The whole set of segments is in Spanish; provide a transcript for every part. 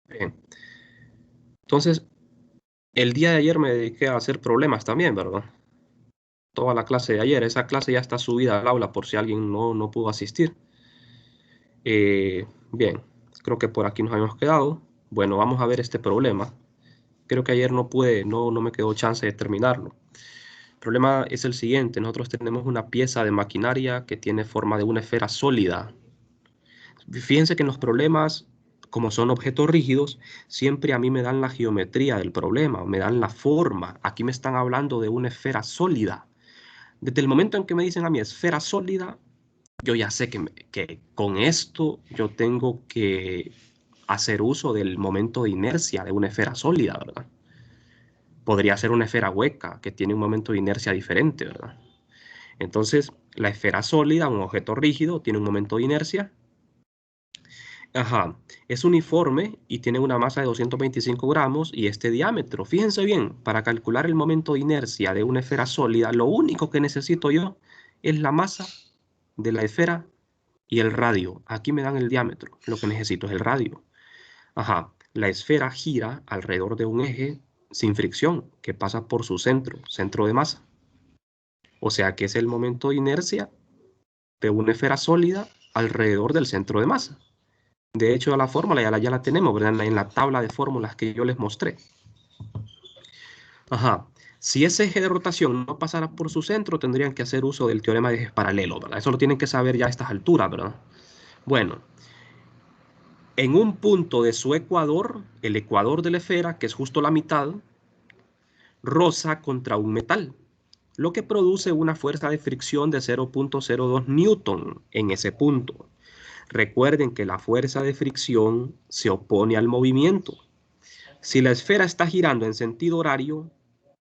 Bien. Entonces, el día de ayer me dediqué a hacer problemas también, ¿verdad? Toda la clase de ayer. Esa clase ya está subida al aula por si alguien no pudo asistir. Bien, creo que por aquí nos habíamos quedado. Bueno, vamos a ver este problema. Creo que ayer no pude, no me quedó chance de terminarlo. El problema es el siguiente. Nosotros tenemos una pieza de maquinaria que tiene forma de una esfera sólida. Fíjense que en los problemas, como son objetos rígidos, siempre a mí me dan la geometría del problema, me dan la forma. Aquí me están hablando de una esfera sólida. Desde el momento en que me dicen a mí esfera sólida, yo ya sé que con esto yo tengo que hacer uso del momento de inercia de una esfera sólida, ¿verdad? Podría ser una esfera hueca que tiene un momento de inercia diferente, ¿verdad? Entonces, la esfera sólida, un objeto rígido, tiene un momento de inercia. Ajá, es uniforme y tiene una masa de 225 gramos y este diámetro. Fíjense bien, para calcular el momento de inercia de una esfera sólida, lo único que necesito yo es la masa de la esfera y el radio. Aquí me dan el diámetro, lo que necesito es el radio. Ajá, la esfera gira alrededor de un eje sin fricción que pasa por su centro de masa. O sea que es el momento de inercia de una esfera sólida alrededor del centro de masa. De hecho, la fórmula ya la tenemos, ¿verdad? En la tabla de fórmulas que yo les mostré. Ajá. Si ese eje de rotación no pasara por su centro, tendrían que hacer uso del teorema de ejes paralelos, ¿verdad? Eso lo tienen que saber ya a estas alturas, ¿verdad? Bueno, en un punto de su ecuador, el ecuador de la esfera, que es justo la mitad, roza contra un metal, lo que produce una fuerza de fricción de 0.02 newton en ese punto. Recuerden que la fuerza de fricción se opone al movimiento. Si la esfera está girando en sentido horario,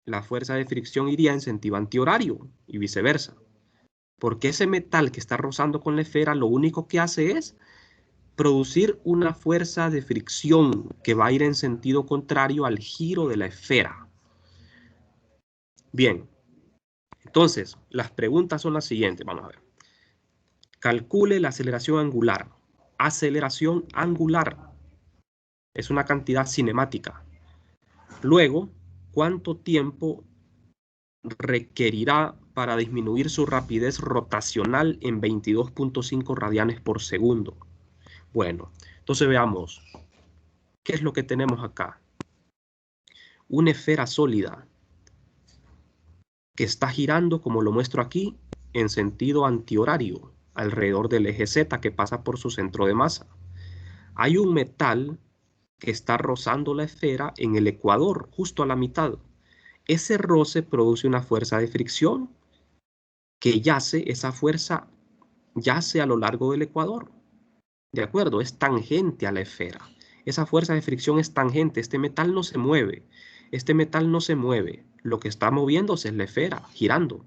la fuerza de fricción iría en sentido antihorario y viceversa. Porque ese metal que está rozando con la esfera lo único que hace es producir una fuerza de fricción que va a ir en sentido contrario al giro de la esfera. Bien, entonces las preguntas son las siguientes, vamos a ver. Calcule la aceleración angular. Aceleración angular es una cantidad cinemática. Luego, ¿cuánto tiempo requerirá para disminuir su rapidez rotacional en 22.5 radianes por segundo? Bueno, entonces veamos, ¿qué es lo que tenemos acá? Una esfera sólida que está girando, como lo muestro aquí, en sentido antihorario, alrededor del eje Z que pasa por su centro de masa. Hay un metal que está rozando la esfera en el ecuador, justo a la mitad. Ese roce produce una fuerza de fricción que esa fuerza yace a lo largo del ecuador. ¿De acuerdo? Es tangente a la esfera. Esa fuerza de fricción es tangente. Este metal no se mueve. Este metal no se mueve. Lo que está moviéndose es la esfera, girando.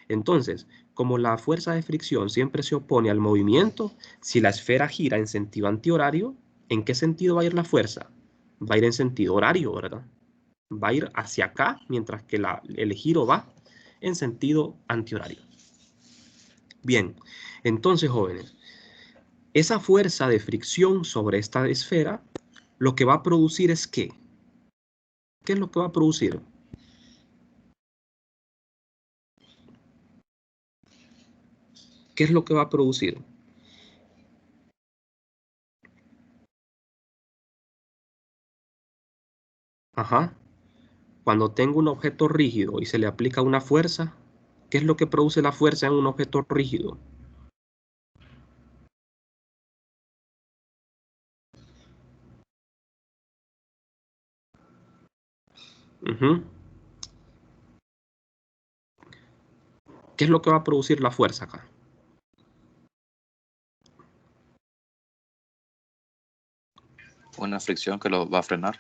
Entonces, como la fuerza de fricción siempre se opone al movimiento, si la esfera gira en sentido antihorario, ¿en qué sentido va a ir la fuerza? Va a ir en sentido horario, ¿verdad? Va a ir hacia acá, mientras que el giro va en sentido antihorario. Bien, entonces, jóvenes, esa fuerza de fricción sobre esta esfera, lo que va a producir es ¿qué? ¿Qué es lo que va a producir? ¿Qué es lo que va a producir? Ajá. Cuando tengo un objeto rígido y se le aplica una fuerza, ¿qué es lo que produce la fuerza en un objeto rígido? Ujú. ¿Qué es lo que va a producir la fuerza acá? Una fricción que lo va a frenar.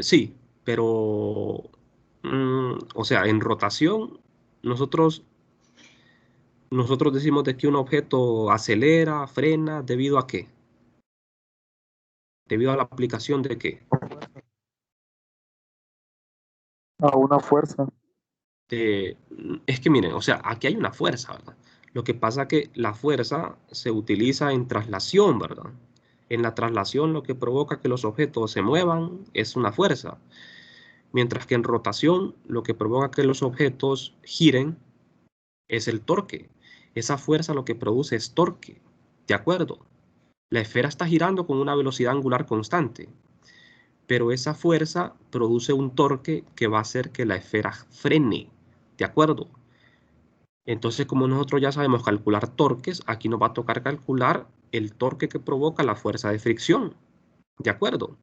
Sí, pero, o sea, en rotación, nosotros decimos de que un objeto acelera, frena, ¿debido a qué? ¿Debido a la aplicación de qué? A una fuerza. Es que miren, o sea, aquí hay una fuerza, ¿verdad? Lo que pasa es que la fuerza se utiliza en traslación, ¿verdad? En la traslación lo que provoca que los objetos se muevan es una fuerza, mientras que en rotación lo que provoca que los objetos giren es el torque. Esa fuerza lo que produce es torque, ¿de acuerdo? La esfera está girando con una velocidad angular constante, pero esa fuerza produce un torque que va a hacer que la esfera frene, ¿de acuerdo? Entonces, como nosotros ya sabemos calcular torques, aquí nos va a tocar calcular el torque que provoca la fuerza de fricción, ¿de acuerdo?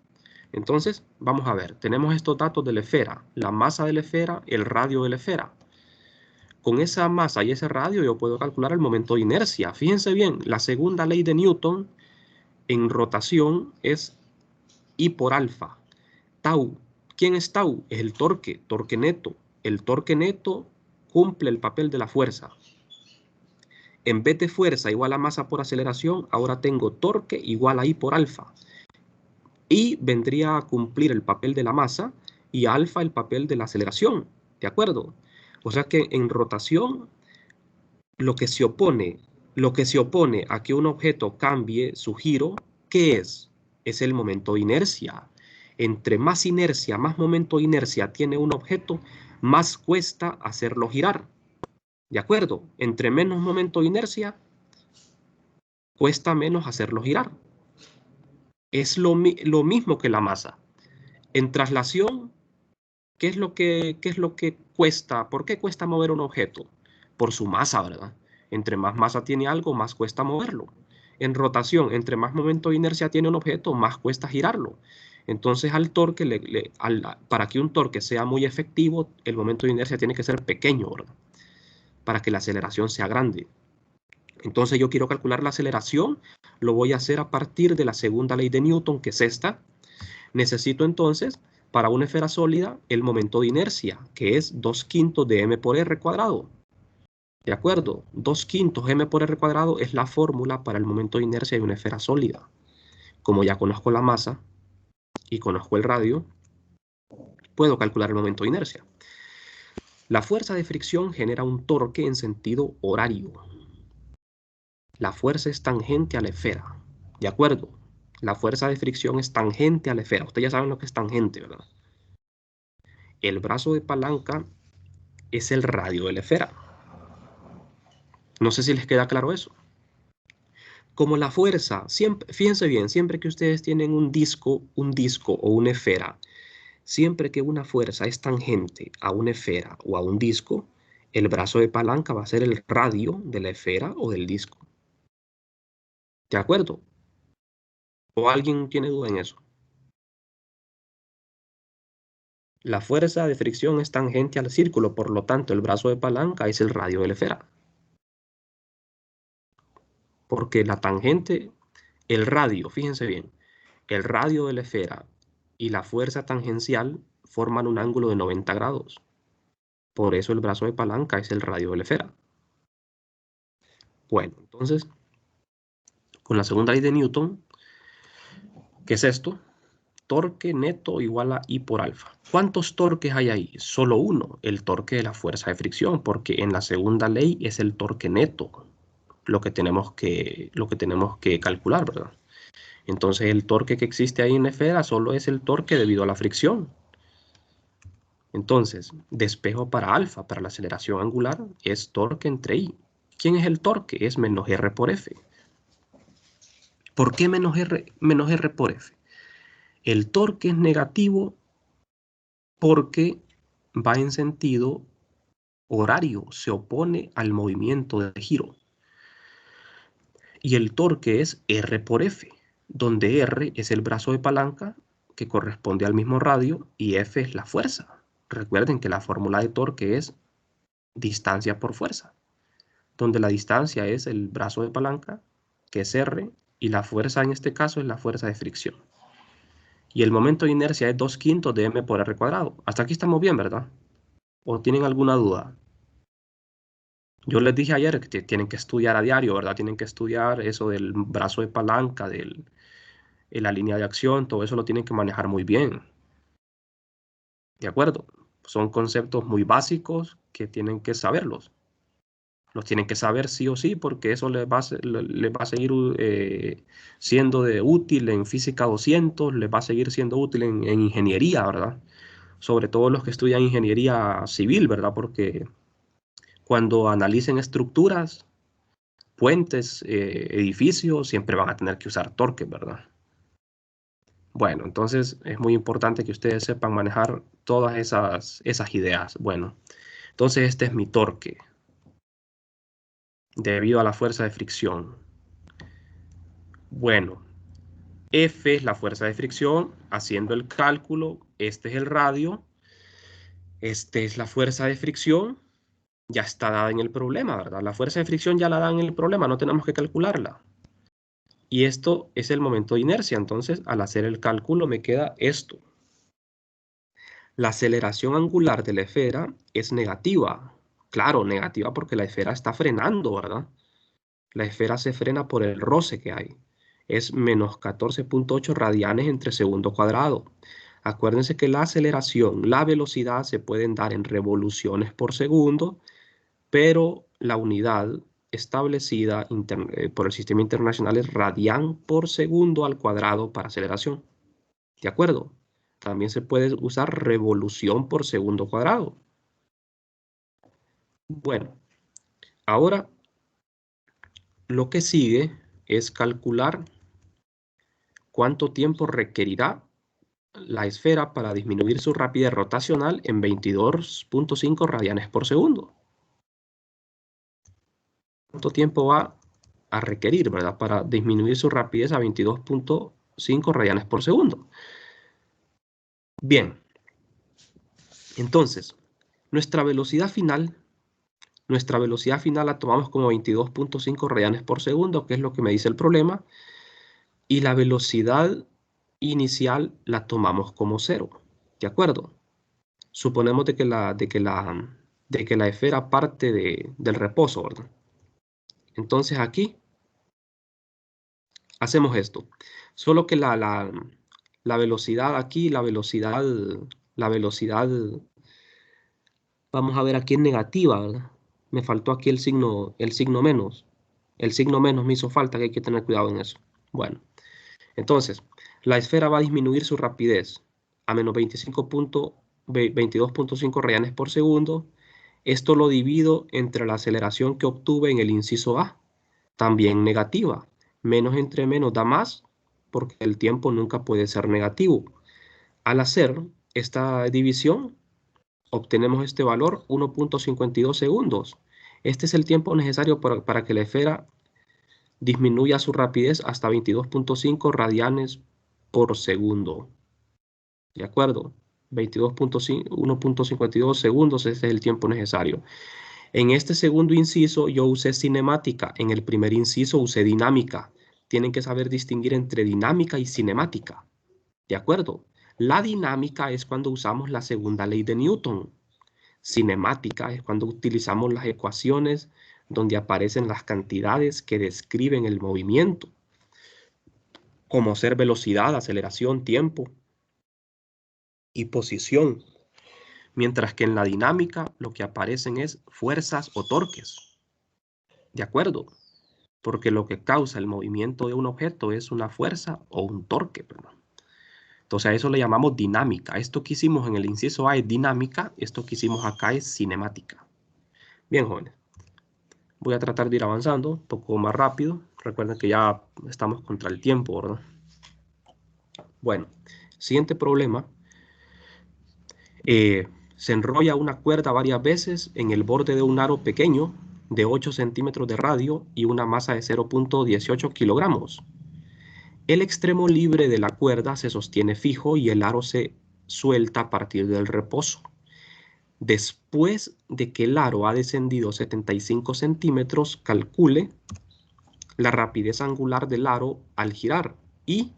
Entonces, vamos a ver, tenemos estos datos de la esfera, la masa de la esfera, el radio de la esfera. Con esa masa y ese radio yo puedo calcular el momento de inercia. Fíjense bien, la segunda ley de Newton en rotación es I por alfa. Tau. ¿Quién es tau? Es el torque, torque neto. El torque neto cumple el papel de la fuerza. En vez de fuerza igual a masa por aceleración, ahora tengo torque igual a I por alfa. I vendría a cumplir el papel de la masa y alfa el papel de la aceleración. ¿De acuerdo? O sea que en rotación lo que se opone a que un objeto cambie su giro, ¿qué es? Es el momento de inercia. Entre más inercia, más momento de inercia tiene un objeto, más cuesta hacerlo girar. ¿De acuerdo? Entre menos momento de inercia, cuesta menos hacerlo girar. Es lo mismo que la masa. En traslación, ¿qué es lo que cuesta? ¿Por qué cuesta mover un objeto? Por su masa, ¿verdad? Entre más masa tiene algo, más cuesta moverlo. En rotación, entre más momento de inercia tiene un objeto, más cuesta girarlo. Entonces, al torque, para que un torque sea muy efectivo, el momento de inercia tiene que ser pequeño, ¿verdad? Para que la aceleración sea grande. Entonces, yo quiero calcular la aceleración, lo voy a hacer a partir de la segunda ley de Newton, que es esta. Necesito entonces, para una esfera sólida, el momento de inercia, que es 2/5 de m por r cuadrado. ¿De acuerdo? 2/5 m por r cuadrado es la fórmula para el momento de inercia de una esfera sólida. Como ya conozco la masa y conozco el radio, puedo calcular el momento de inercia. La fuerza de fricción genera un torque en sentido horario. La fuerza es tangente a la esfera. ¿De acuerdo? La fuerza de fricción es tangente a la esfera. Ustedes ya saben lo que es tangente, ¿verdad? El brazo de palanca es el radio de la esfera. No sé si les queda claro eso. Como la fuerza, siempre, fíjense bien, siempre que ustedes tienen un disco o una esfera, siempre que una fuerza es tangente a una esfera o a un disco, el brazo de palanca va a ser el radio de la esfera o del disco. ¿De acuerdo? ¿O alguien tiene duda en eso? La fuerza de fricción es tangente al círculo, por lo tanto el brazo de palanca es el radio de la esfera. Porque la tangente, el radio, fíjense bien, el radio de la esfera y la fuerza tangencial forman un ángulo de 90 grados. Por eso el brazo de palanca es el radio de la esfera. Bueno, entonces, con la segunda ley de Newton, ¿qué es esto? Torque neto igual a I por alfa. ¿Cuántos torques hay ahí? Solo uno, el torque de la fuerza de fricción, porque en la segunda ley es el torque neto lo que tenemos que calcular, ¿verdad? Entonces el torque que existe ahí en la esfera solo es el torque debido a la fricción. Entonces, despejo para alfa, para la aceleración angular, es torque entre I. ¿Quién es el torque? Es menos R por F. ¿Por qué menos R por F? El torque es negativo porque va en sentido horario, se opone al movimiento de giro. Y el torque es R por F, donde R es el brazo de palanca que corresponde al mismo radio y F es la fuerza. Recuerden que la fórmula de torque es distancia por fuerza, donde la distancia es el brazo de palanca, que es R, y la fuerza en este caso es la fuerza de fricción. Y el momento de inercia es 2/5 de m por r cuadrado. Hasta aquí estamos bien, ¿verdad? ¿O tienen alguna duda? Yo les dije ayer que tienen que estudiar a diario, ¿verdad? Tienen que estudiar eso del brazo de palanca, de la línea de acción, todo eso lo tienen que manejar muy bien. ¿De acuerdo? Son conceptos muy básicos que tienen que saberlos. Los tienen que saber sí o sí, porque eso les va a seguir siendo de útil en física 200, les va a seguir siendo útil en ingeniería, ¿verdad? Sobre todo los que estudian ingeniería civil, ¿verdad? Porque cuando analicen estructuras, puentes, edificios, siempre van a tener que usar torque, ¿verdad? Bueno, entonces es muy importante que ustedes sepan manejar todas esas ideas. Bueno, entonces este es mi torque debido a la fuerza de fricción. Bueno, F es la fuerza de fricción, haciendo el cálculo, este es el radio, este es la fuerza de fricción, ya está dada en el problema, ¿verdad? La fuerza de fricción ya la da en el problema, no tenemos que calcularla. Y esto es el momento de inercia, entonces al hacer el cálculo me queda esto. La aceleración angular de la esfera es negativa. Claro, negativa porque la esfera está frenando, ¿verdad? La esfera se frena por el roce que hay. Es menos 14.8 radianes entre segundo cuadrado. Acuérdense que la aceleración, la velocidad se pueden dar en revoluciones por segundo, pero la unidad establecida por el sistema internacional es radián por segundo al cuadrado para aceleración. ¿De acuerdo? También se puede usar revolución por segundo cuadrado. Bueno, ahora lo que sigue es calcular cuánto tiempo requerirá la esfera para disminuir su rapidez rotacional en 22.5 radianes por segundo. ¿Cuánto tiempo va a requerir, verdad, para disminuir su rapidez a 22.5 radianes por segundo? Bien, entonces, nuestra velocidad final la tomamos como 22.5 radianes por segundo, que es lo que me dice el problema, y la velocidad inicial la tomamos como 0, ¿de acuerdo? Suponemos de que la esfera parte del reposo, ¿verdad? Entonces aquí hacemos esto. Solo que la velocidad aquí, la velocidad, vamos a ver aquí en negativa, ¿verdad? Me faltó aquí el signo menos. El signo menos me hizo falta, que hay que tener cuidado en eso. Bueno, entonces, la esfera va a disminuir su rapidez a menos 22.5 radianes por segundo. Esto lo divido entre la aceleración que obtuve en el inciso A, también negativa. Menos entre menos da más, porque el tiempo nunca puede ser negativo. Al hacer esta división, obtenemos este valor, 1.52 segundos. Este es el tiempo necesario para que la esfera disminuya su rapidez hasta 22.5 radianes por segundo. ¿De acuerdo? 1.52 segundos, ese es el tiempo necesario. En este segundo inciso yo usé cinemática, en el primer inciso usé dinámica. Tienen que saber distinguir entre dinámica y cinemática. ¿De acuerdo? La dinámica es cuando usamos la segunda ley de Newton. Cinemática es cuando utilizamos las ecuaciones donde aparecen las cantidades que describen el movimiento, como ser velocidad, aceleración, tiempo y posición. Mientras que en la dinámica lo que aparecen es fuerzas o torques. ¿De acuerdo? Porque lo que causa el movimiento de un objeto es una fuerza o un torque, ¿verdad? Entonces a eso le llamamos dinámica. Esto que hicimos en el inciso A es dinámica, esto que hicimos acá es cinemática. Bien, jóvenes. Voy a tratar de ir avanzando un poco más rápido. Recuerden que ya estamos contra el tiempo, ¿verdad? Bueno, siguiente problema. Se enrolla una cuerda varias veces en el borde de un aro pequeño de 8 centímetros de radio y una masa de 0.18 kilogramos. El extremo libre de la cuerda se sostiene fijo y el aro se suelta a partir del reposo. Después de que el aro ha descendido 75 centímetros, calcule la rapidez angular del aro al girar y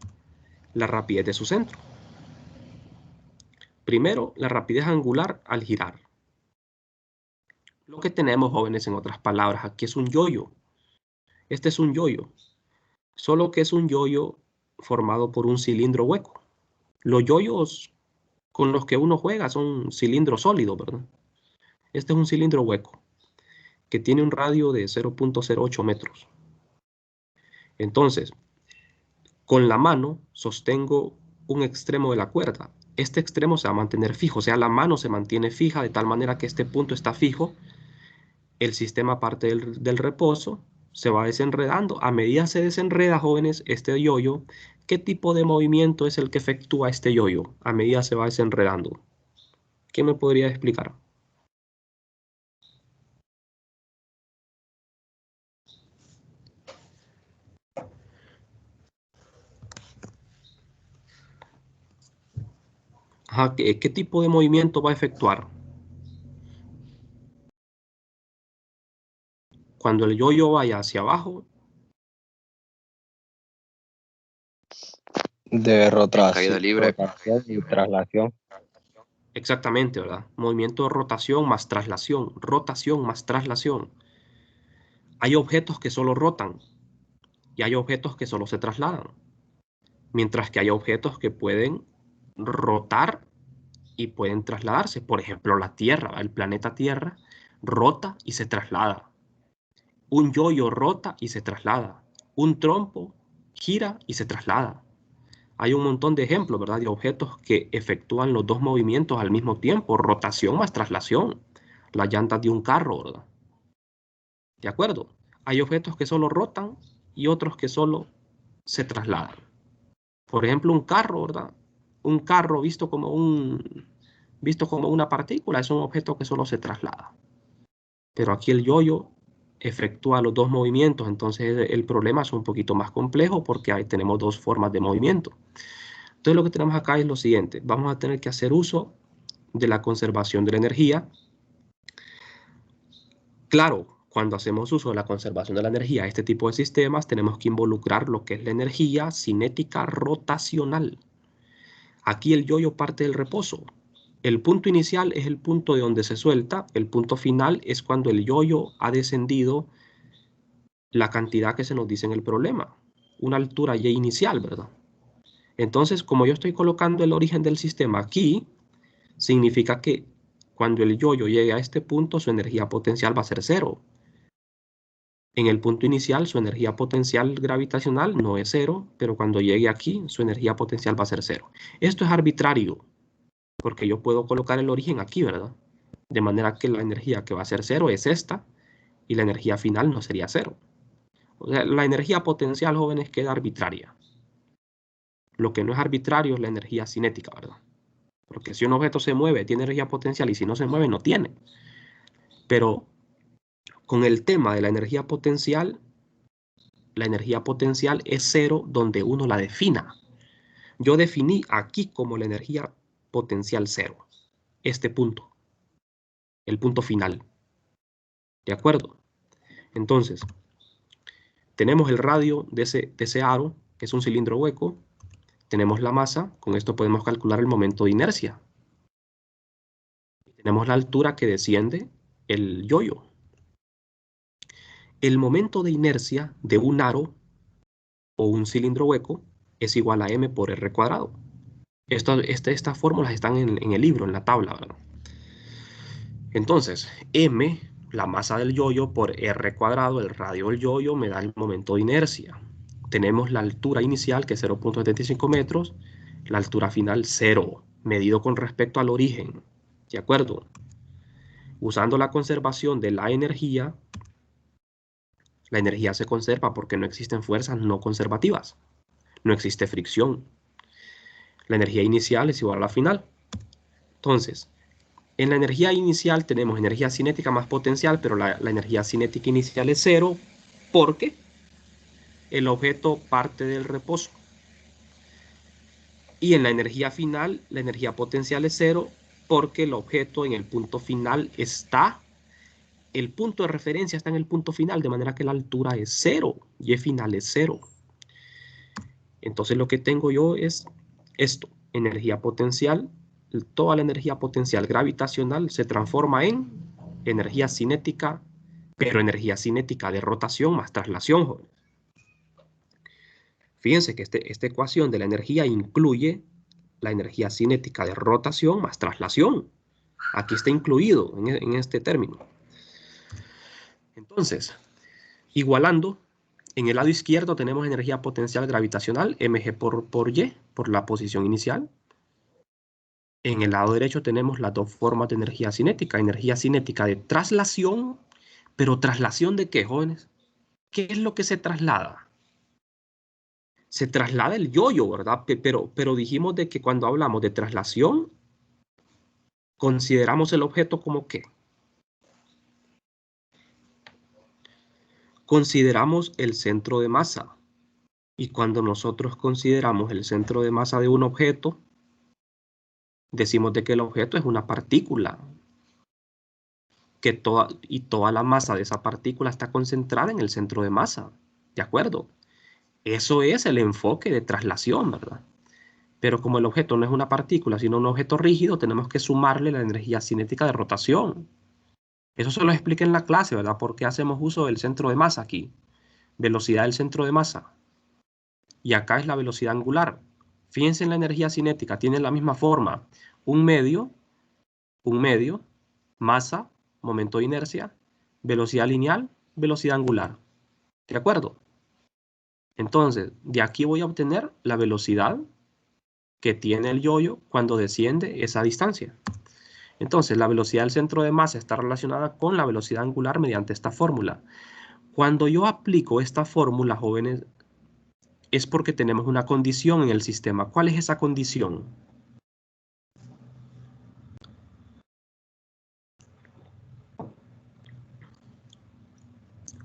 la rapidez de su centro. Primero, la rapidez angular al girar. Lo que tenemos, jóvenes, en otras palabras, aquí es un yoyo. Este es un yoyo, solo que es un yoyo formado por un cilindro hueco. Los yoyos con los que uno juega son cilindros sólidos, ¿verdad? Este es un cilindro hueco que tiene un radio de 0.08 metros. Entonces, con la mano sostengo un extremo de la cuerda. Este extremo se va a mantener fijo, o sea, la mano se mantiene fija de tal manera que este punto está fijo. El sistema parte del reposo, se va desenredando. A medida se desenreda, jóvenes, este yoyo, ¿qué tipo de movimiento es el que efectúa este yoyo a medida se va desenredando? ¿Qué me podría explicar? Ajá, ¿qué tipo de movimiento va a efectuar? Cuando el yoyo vaya hacia abajo, De Caída libre. rotación y traslación. exactamente, ¿verdad? Movimiento de rotación más traslación. Hay objetos que solo rotan y hay objetos que solo se trasladan, mientras que hay objetos que pueden rotar y pueden trasladarse. Por ejemplo, la Tierra, el planeta Tierra, rota y se traslada. Un yoyo rota y se traslada. Un trompo gira y se traslada. Hay un montón de ejemplos, ¿verdad? De objetos que efectúan los dos movimientos al mismo tiempo, rotación más traslación. Las llantas de un carro, ¿verdad? ¿De acuerdo? Hay objetos que solo rotan y otros que solo se trasladan. Por ejemplo, un carro, ¿verdad? Un carro visto como una partícula es un objeto que solo se traslada. Pero aquí el yoyo efectúa los dos movimientos, entonces el problema es un poquito más complejo porque ahí tenemos dos formas de movimiento. Entonces lo que tenemos acá es lo siguiente, vamos a tener que hacer uso de la conservación de la energía. Claro, cuando hacemos uso de la conservación de la energía a este tipo de sistemas, tenemos que involucrar lo que es la energía cinética rotacional. Aquí el yoyo parte del reposo. El punto inicial es el punto de donde se suelta, el punto final es cuando el yoyo ha descendido la cantidad que se nos dice en el problema, una altura y inicial, ¿verdad? Entonces, como yo estoy colocando el origen del sistema aquí, significa que cuando el yoyo llegue a este punto, su energía potencial va a ser cero. En el punto inicial, su energía potencial gravitacional no es cero, pero cuando llegue aquí, su energía potencial va a ser cero. Esto es arbitrario, porque yo puedo colocar el origen aquí, ¿verdad? De manera que la energía que va a ser cero es esta, y la energía final no sería cero. O sea, la energía potencial, jóvenes, queda arbitraria. Lo que no es arbitrario es la energía cinética, ¿verdad? Porque si un objeto se mueve, tiene energía potencial, y si no se mueve, no tiene. Pero con el tema de la energía potencial es cero donde uno la defina. Yo definí aquí como la energía potencial cero, este punto, el punto final. ¿De acuerdo? Entonces, tenemos el radio de ese aro, que es un cilindro hueco. Tenemos la masa, con esto podemos calcular el momento de inercia. Tenemos la altura que desciende el yoyo. El momento de inercia de un aro o un cilindro hueco es igual a m por r cuadrado. Estas fórmulas están en el libro, en la tabla, ¿verdad? Entonces, m, la masa del yoyo, por r cuadrado, el radio del yoyo, me da el momento de inercia. Tenemos la altura inicial, que es 0.75 metros, la altura final 0, medido con respecto al origen. ¿De acuerdo? Usando la conservación de la energía se conserva porque no existen fuerzas no conservativas. No existe fricción. La energía inicial es igual a la final. Entonces, en la energía inicial tenemos energía cinética más potencial, pero la energía cinética inicial es cero porque el objeto parte del reposo. Y en la energía final, la energía potencial es cero porque el objeto en el punto final está, el punto de referencia está en el punto final, de manera que la altura es cero, y final es cero. Entonces lo que tengo yo es esto, energía potencial. Toda la energía potencial gravitacional se transforma en energía cinética, pero energía cinética de rotación más traslación, jóvenes. Fíjense que esta ecuación de la energía incluye la energía cinética de rotación más traslación. Aquí está incluido en este término. Entonces, igualando, en el lado izquierdo tenemos energía potencial gravitacional, mg por y, por la posición inicial. En el lado derecho tenemos las dos formas de energía cinética de traslación, pero ¿traslación de qué, jóvenes? ¿Qué es lo que se traslada? Se traslada el yo-yo, ¿verdad? Pero dijimos de que cuando hablamos de traslación, consideramos el objeto como ¿qué? Consideramos el centro de masa. Y cuando nosotros consideramos el centro de masa de un objeto, decimos de que el objeto es una partícula, que toda la masa de esa partícula está concentrada en el centro de masa, ¿de acuerdo? Eso es el enfoque de traslación, ¿verdad? Pero como el objeto no es una partícula, sino un objeto rígido, tenemos que sumarle la energía cinética de rotación. Eso se lo expliqué en la clase, ¿verdad? ¿Por qué hacemos uso del centro de masa aquí? Velocidad del centro de masa. Y acá es la velocidad angular. Fíjense en la energía cinética, tiene la misma forma. Un medio, masa, momento de inercia, velocidad lineal, velocidad angular. ¿De acuerdo? Entonces, de aquí voy a obtener la velocidad que tiene el yo-yo cuando desciende esa distancia. Entonces, la velocidad del centro de masa está relacionada con la velocidad angular mediante esta fórmula. Cuando yo aplico esta fórmula, jóvenes, es porque tenemos una condición en el sistema. ¿Cuál es esa condición?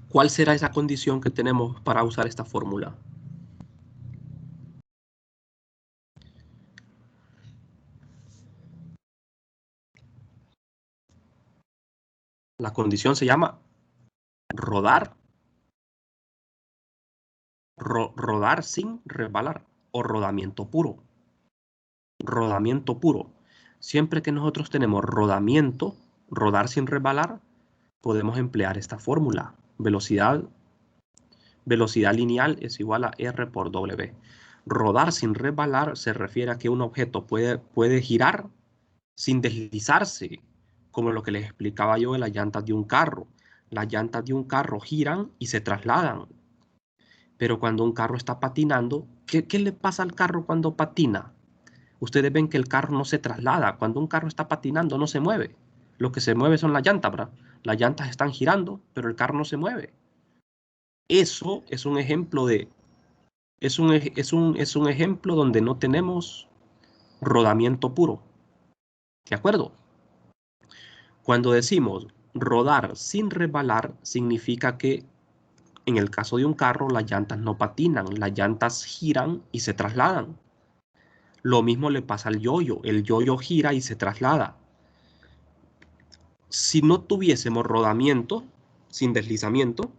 ¿Cuál será esa condición que tenemos para usar esta fórmula? La condición se llama rodar, rodar sin resbalar o rodamiento puro. Rodamiento puro. Siempre que nosotros tenemos rodamiento, rodar sin resbalar, podemos emplear esta fórmula. Velocidad lineal es igual a R por W. Rodar sin resbalar se refiere a que un objeto puede girar sin deslizarse, como lo que les explicaba yo de las llantas de un carro. Las llantas de un carro giran y se trasladan. Pero cuando un carro está patinando, ¿qué le pasa al carro cuando patina? Ustedes ven que el carro no se traslada. Cuando un carro está patinando, no se mueve. Lo que se mueve son las llantas, ¿verdad? Las llantas están girando, pero el carro no se mueve. Eso es un ejemplo es un ejemplo donde no tenemos rodamiento puro. ¿De acuerdo? Cuando decimos rodar sin resbalar, significa que en el caso de un carro, las llantas no patinan, las llantas giran y se trasladan. Lo mismo le pasa al yo-yo. El yo-yo gira y se traslada. Si no tuviésemos rodamiento, sin deslizamiento,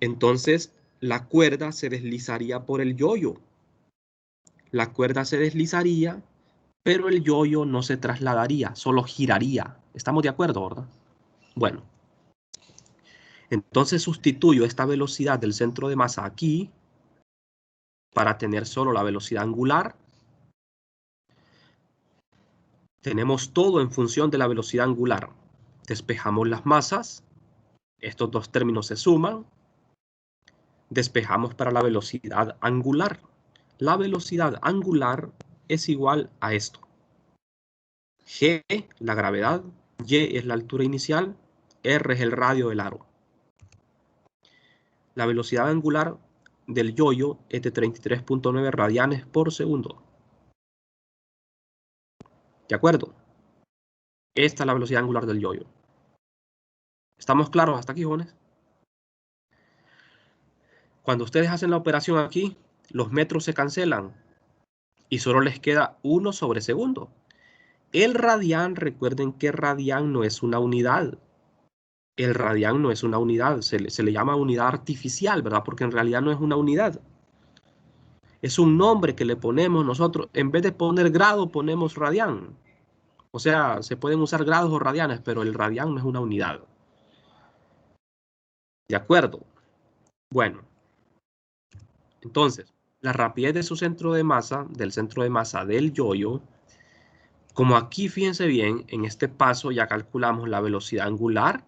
entonces la cuerda se deslizaría por el yo-yo. La cuerda se deslizaría, pero el yo-yo no se trasladaría, solo giraría. ¿Estamos de acuerdo, verdad? Bueno, entonces sustituyo esta velocidad del centro de masa aquí para tener solo la velocidad angular. Tenemos todo en función de la velocidad angular. Despejamos las masas. Estos dos términos se suman. Despejamos para la velocidad angular. La velocidad angular es igual a esto. G, la gravedad. Y es la altura inicial. R es el radio del aro. La velocidad angular del yo-yo es de 33.9 radianes por segundo. ¿De acuerdo? Esta es la velocidad angular del yo-yo. ¿Estamos claros hasta aquí, jóvenes? Cuando ustedes hacen la operación aquí, los metros se cancelan y solo les queda 1 sobre segundo. El radián, recuerden que radián no es una unidad. El radián no es una unidad, se le llama unidad artificial, ¿verdad? Porque en realidad no es una unidad. Es un nombre que le ponemos nosotros. En vez de poner grado, ponemos radián. O sea, se pueden usar grados o radianes, pero el radián no es una unidad. ¿De acuerdo? Bueno, entonces, la rapidez de su centro de masa, del centro de masa del yo-yo, como aquí, fíjense bien, en este paso ya calculamos la velocidad angular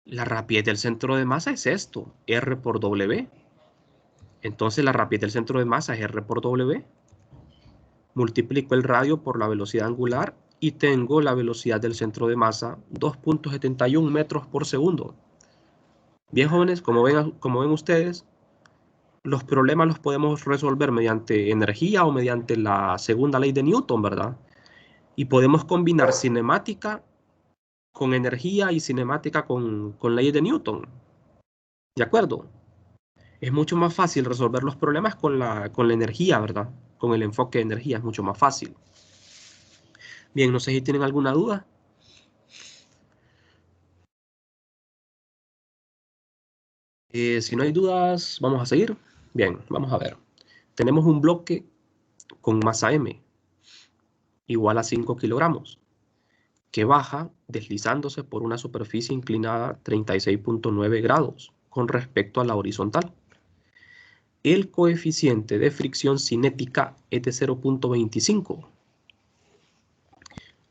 La rapidez del centro de masa es esto, R por W. Entonces la rapidez del centro de masa es R por W. Multiplico el radio por la velocidad angular y tengo la velocidad del centro de masa, 2.71 metros por segundo. Bien, jóvenes, como ven ustedes, los problemas los podemos resolver mediante energía o mediante la segunda ley de Newton, ¿verdad? Y podemos combinar cinemática con energía y cinemática con leyes de Newton. ¿De acuerdo? Es mucho más fácil resolver los problemas con la energía, ¿verdad? Con el enfoque de energía es mucho más fácil. Bien, no sé si tienen alguna duda. Si no hay dudas, vamos a seguir. Bien, vamos a ver. Tenemos un bloque con masa M igual a 5 kilogramos, que baja deslizándose por una superficie inclinada 36.9 grados con respecto a la horizontal. El coeficiente de fricción cinética es de 0.25.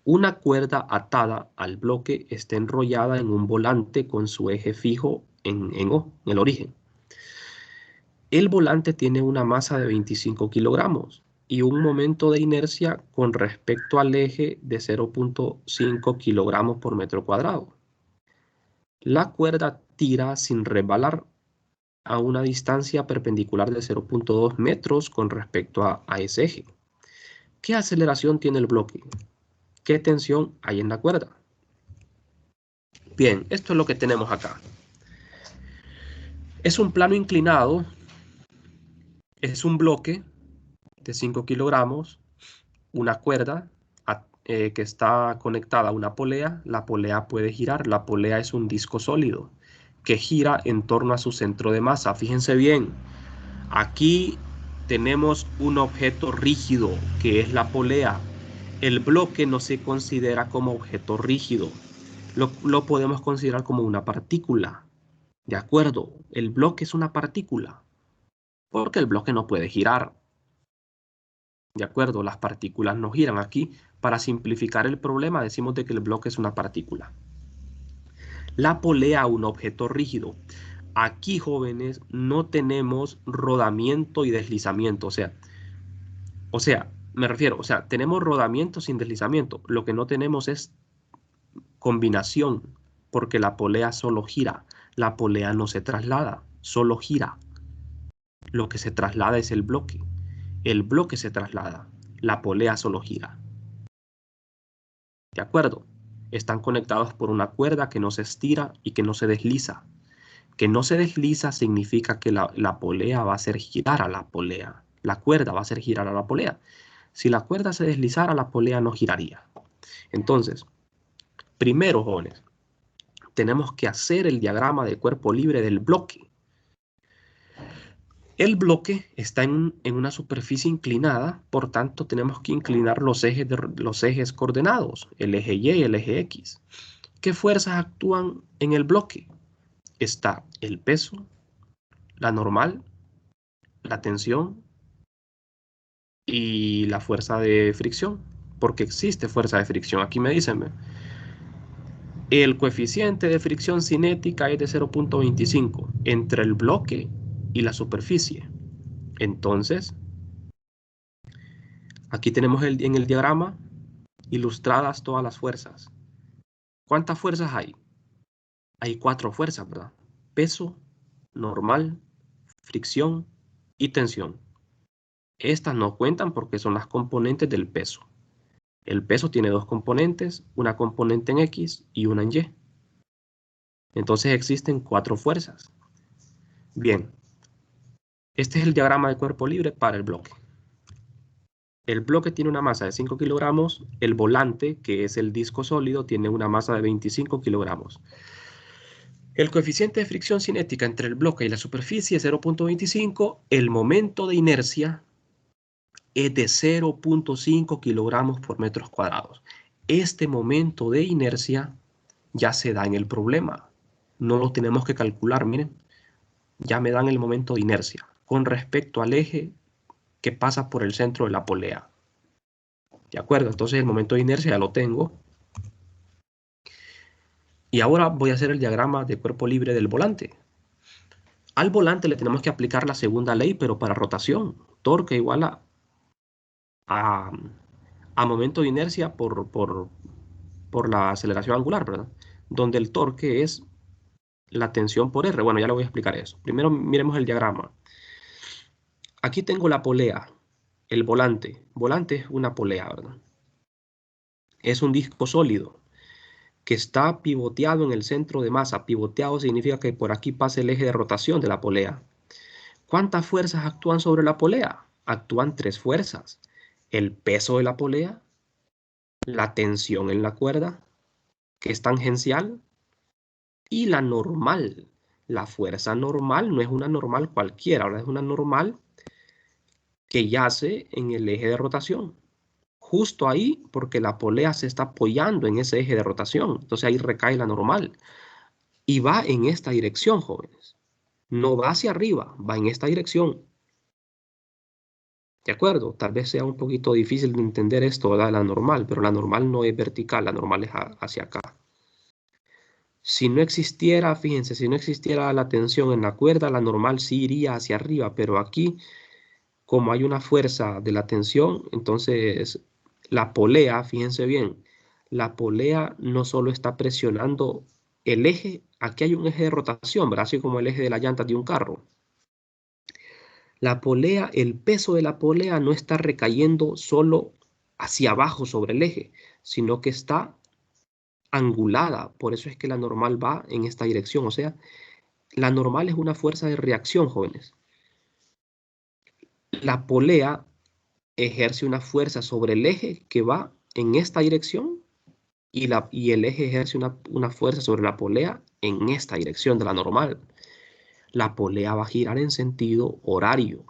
Una cuerda atada al bloque está enrollada en un volante con su eje fijo en O, en el origen. El volante tiene una masa de 25 kilogramos y un momento de inercia con respecto al eje de 0.5 kilogramos por metro cuadrado. La cuerda tira sin resbalar a una distancia perpendicular de 0.2 metros con respecto a ese eje. ¿Qué aceleración tiene el bloque? ¿Qué tensión hay en la cuerda? Bien, esto es lo que tenemos acá. Es un plano inclinado, es un bloque de 5 kilogramos, una cuerda que está conectada a una polea. La polea puede girar, la polea es un disco sólido que gira en torno a su centro de masa. Fíjense bien, aquí tenemos un objeto rígido que es la polea. El bloque no se considera como objeto rígido, lo podemos considerar como una partícula. ¿De acuerdo? El bloque es una partícula, porque el bloque no puede girar. ¿De acuerdo? Las partículas no giran. Aquí, para simplificar el problema, decimos de que el bloque es una partícula. La polea, un objeto rígido. Aquí, jóvenes, no tenemos rodamiento y deslizamiento. Tenemos rodamiento sin deslizamiento. Lo que no tenemos es combinación, porque la polea solo gira. La polea no se traslada, solo gira. Lo que se traslada es el bloque. El bloque se traslada, la polea solo gira. ¿De acuerdo? Están conectados por una cuerda que no se estira y que no se desliza. Que no se desliza significa que la polea va a hacer girar a la polea. La cuerda va a hacer girar a la polea. Si la cuerda se deslizara, la polea no giraría. Entonces, primero, jóvenes, tenemos que hacer el diagrama de cuerpo libre del bloque. El bloque está en una superficie inclinada, por tanto tenemos que inclinar los ejes coordenados, el eje Y y el eje X. ¿Qué fuerzas actúan en el bloque? Está el peso, la normal, la tensión y la fuerza de fricción, porque existe fuerza de fricción. Aquí me dicen, el coeficiente de fricción cinética es de 0.25 entre el bloque y la superficie. Entonces, aquí tenemos en el diagrama ilustradas todas las fuerzas. ¿Cuántas fuerzas hay? Hay 4 fuerzas, ¿verdad? Peso, normal, fricción y tensión. Estas no cuentan porque son las componentes del peso. El peso tiene 2 componentes, una componente en X y una en Y. Entonces existen 4 fuerzas. Bien, este es el diagrama de cuerpo libre para el bloque. El bloque tiene una masa de 5 kilogramos, el volante, que es el disco sólido, tiene una masa de 25 kilogramos. El coeficiente de fricción cinética entre el bloque y la superficie es 0.25, el momento de inercia es de 0.5 kilogramos por metros cuadrados. Este momento de inercia ya se da en el problema. No lo tenemos que calcular, miren. Ya me dan el momento de inercia con respecto al eje que pasa por el centro de la polea. ¿De acuerdo? Entonces el momento de inercia ya lo tengo. Y ahora voy a hacer el diagrama de cuerpo libre del volante. Al volante le tenemos que aplicar la segunda ley, pero para rotación. Torque igual a, a momento de inercia por la aceleración angular, ¿verdad? Donde el torque es la tensión por R. Bueno, ya le voy a explicar eso. Primero miremos el diagrama. Aquí tengo la polea, el volante. Volante es una polea, ¿verdad? Es un disco sólido que está pivoteado en el centro de masa. Pivoteado significa que por aquí pasa el eje de rotación de la polea. ¿Cuántas fuerzas actúan sobre la polea? Actúan 3 fuerzas. El peso de la polea, la tensión en la cuerda, que es tangencial, y la normal. La fuerza normal no es una normal cualquiera, ahora es una normal que yace en el eje de rotación. Justo ahí, porque la polea se está apoyando en ese eje de rotación. Entonces ahí recae la normal. Y va en esta dirección, jóvenes. No va hacia arriba, va en esta dirección. ¿De acuerdo? Tal vez sea un poquito difícil de entender esto, ¿verdad? La normal, pero la normal no es vertical, la normal es hacia acá. Si no existiera, fíjense, si no existiera la tensión en la cuerda, la normal sí iría hacia arriba, pero aquí, como hay una fuerza de la tensión, entonces la polea, fíjense bien, la polea no solo está presionando el eje, aquí hay un eje de rotación, ¿verdad? Así como el eje de la llanta de un carro. La polea, el peso de la polea no está recayendo solo hacia abajo sobre el eje, sino que está angulada. Por eso es que la normal va en esta dirección. O sea, la normal es una fuerza de reacción, jóvenes. La polea ejerce una fuerza sobre el eje que va en esta dirección y el eje ejerce una fuerza sobre la polea en esta dirección de la normal. La polea va a girar en sentido horario.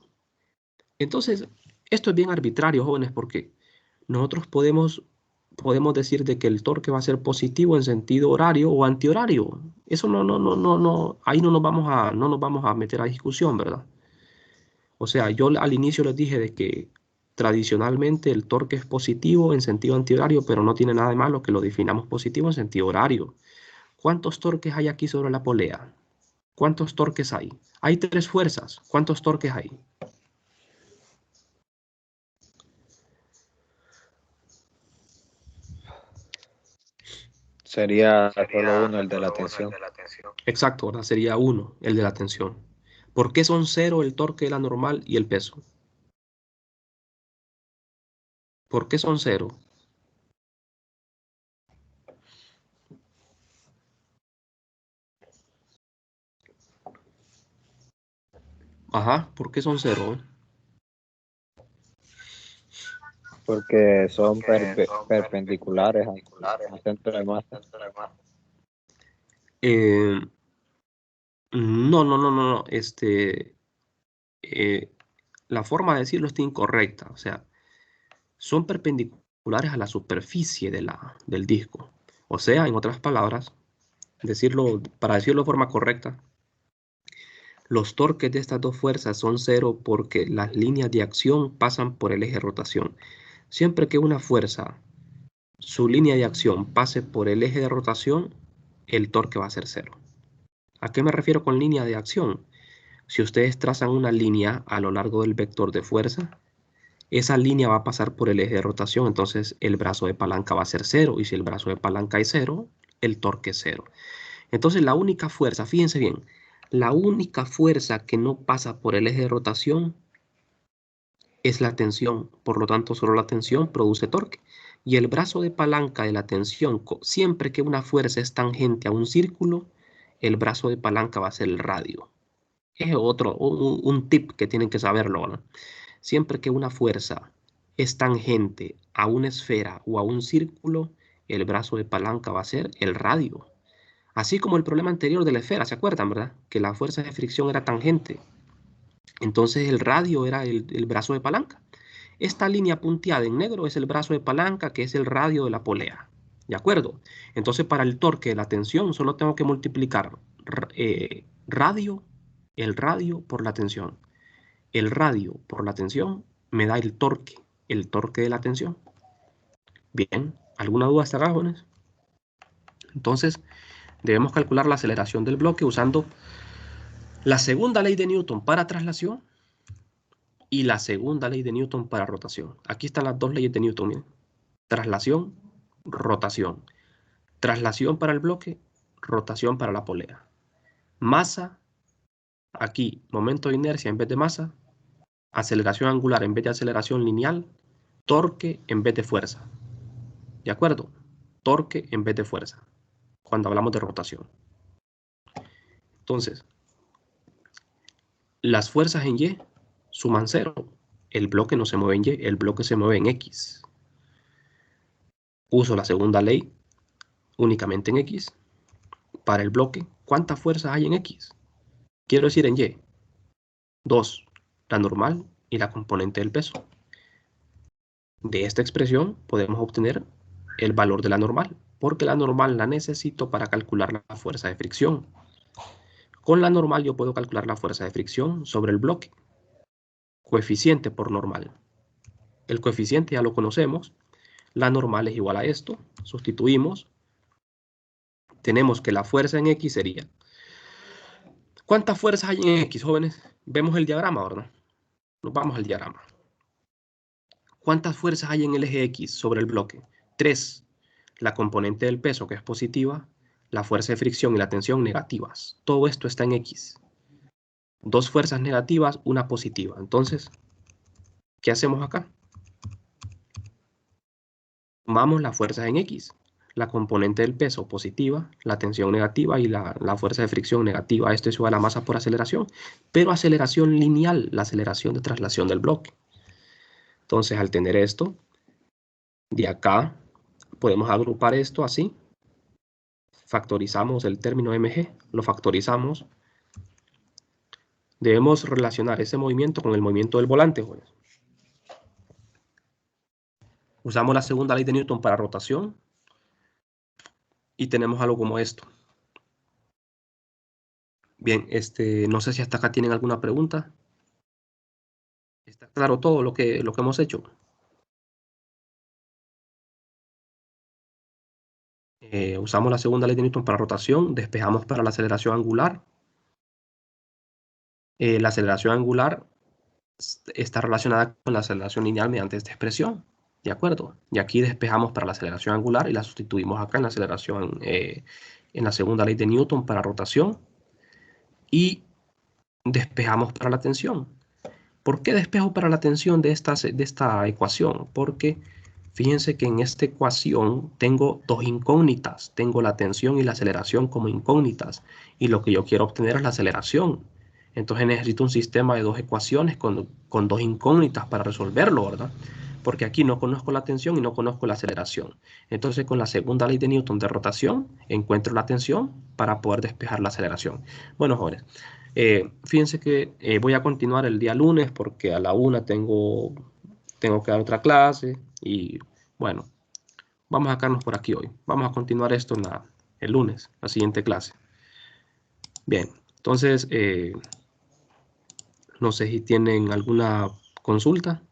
Entonces, esto es bien arbitrario, jóvenes, porque nosotros podemos decir de que el torque va a ser positivo en sentido horario o antihorario. Eso no, ahí no nos vamos a meter a discusión, ¿verdad? O sea, yo al inicio les dije de que tradicionalmente el torque es positivo en sentido antihorario, pero no tiene nada de malo que lo definamos positivo en sentido horario. ¿Cuántos torques hay aquí sobre la polea? ¿Cuántos torques hay? Hay 3 fuerzas. ¿Cuántos torques hay? Sería solo uno, el de la tensión. Exacto, ¿verdad? Sería 1, el de la tensión. ¿Por qué son 0 el torque de la normal y el peso? ¿Por qué son 0? Ajá, ¿por qué son 0? Porque son perpendiculares al centro de masa. Eh, no. La forma de decirlo está incorrecta. O sea, son perpendiculares a la superficie del disco. O sea, en otras palabras, para decirlo de forma correcta, los torques de estas dos fuerzas son 0 porque las líneas de acción pasan por el eje de rotación. Siempre que una fuerza, su línea de acción pase por el eje de rotación, el torque va a ser 0. ¿A qué me refiero con línea de acción? Si ustedes trazan una línea a lo largo del vector de fuerza, esa línea va a pasar por el eje de rotación, entonces el brazo de palanca va a ser 0, y si el brazo de palanca es 0, el torque es 0. Entonces la única fuerza, fíjense bien, la única fuerza que no pasa por el eje de rotación es la tensión, por lo tanto solo la tensión produce torque. Y el brazo de palanca de la tensión, siempre que una fuerza es tangente a un círculo, el brazo de palanca va a ser el radio. Es un tip que tienen que saberlo, ¿no? Siempre que una fuerza es tangente a una esfera o a un círculo, el brazo de palanca va a ser el radio. Así como el problema anterior de la esfera, ¿se acuerdan, verdad? Que la fuerza de fricción era tangente. Entonces el radio era el brazo de palanca. Esta línea punteada en negro es el brazo de palanca, que es el radio de la polea. ¿De acuerdo? Entonces para el torque de la tensión solo tengo que multiplicar el radio por la tensión. El radio por la tensión me da el torque de la tensión. Bien, ¿alguna duda hasta acá, jóvenes? Entonces, Debemos calcular la aceleración del bloque usando la segunda ley de Newton para traslación y la segunda ley de Newton para rotación. Aquí están las dos leyes de Newton, miren. Traslación, rotación. Traslación para el bloque, rotación para la polea. Masa, aquí momento de inercia en vez de masa, aceleración angular en vez de aceleración lineal, torque en vez de fuerza. ¿De acuerdo? Torque en vez de fuerza, cuando hablamos de rotación. Entonces, las fuerzas en Y suman 0. El bloque no se mueve en Y, el bloque se mueve en X. Uso la segunda ley únicamente en X. Para el bloque, ¿cuántas fuerzas hay en X? Quiero decir en Y. 2, la normal y la componente del peso. De esta expresión podemos obtener el valor de la normal, porque la normal la necesito para calcular la fuerza de fricción. Con la normal yo puedo calcular la fuerza de fricción sobre el bloque. Coeficiente por normal. El coeficiente ya lo conocemos. La normal es igual a esto. Sustituimos. Tenemos que la fuerza en X sería... ¿Cuántas fuerzas hay en X, jóvenes? Vemos el diagrama, ¿verdad? Nos vamos al diagrama. ¿Cuántas fuerzas hay en el eje X sobre el bloque? 3. La componente del peso, que es positiva, la fuerza de fricción y la tensión negativas. Todo esto está en X. 2 fuerzas negativas, una positiva. Entonces, ¿qué hacemos acá? Sumamos las fuerzas en X. La componente del peso positiva, la tensión negativa y la fuerza de fricción negativa. Esto es igual a masa por aceleración, pero aceleración lineal, la aceleración de traslación del bloque. Entonces, al tener esto, de acá podemos agrupar esto así. Factorizamos el término mg, lo factorizamos. Debemos relacionar ese movimiento con el movimiento del volante, jóvenes. Usamos la segunda ley de Newton para rotación. Y tenemos algo como esto. Bien, no sé si hasta acá tienen alguna pregunta. ¿Está claro todo lo que hemos hecho? Usamos la segunda ley de Newton para rotación, despejamos para la aceleración angular. La aceleración angular está relacionada con la aceleración lineal mediante esta expresión, ¿de acuerdo? Y aquí despejamos para la aceleración angular y la sustituimos acá en la aceleración, en la segunda ley de Newton para rotación. Y despejamos para la tensión. ¿Por qué despejo para la tensión de esta ecuación? Porque fíjense que en esta ecuación tengo dos incógnitas. Tengo la tensión y la aceleración como incógnitas. Y lo que yo quiero obtener es la aceleración. Entonces necesito un sistema de dos ecuaciones con dos incógnitas para resolverlo, ¿verdad? Porque aquí no conozco la tensión y no conozco la aceleración. Entonces con la segunda ley de Newton de rotación encuentro la tensión para poder despejar la aceleración. Bueno, jóvenes. Fíjense que voy a continuar el día lunes porque a la 1 tengo que dar otra clase y bueno, vamos a quedarnos por aquí hoy. Vamos a continuar esto el lunes, la siguiente clase. Bien, entonces no sé si tienen alguna consulta.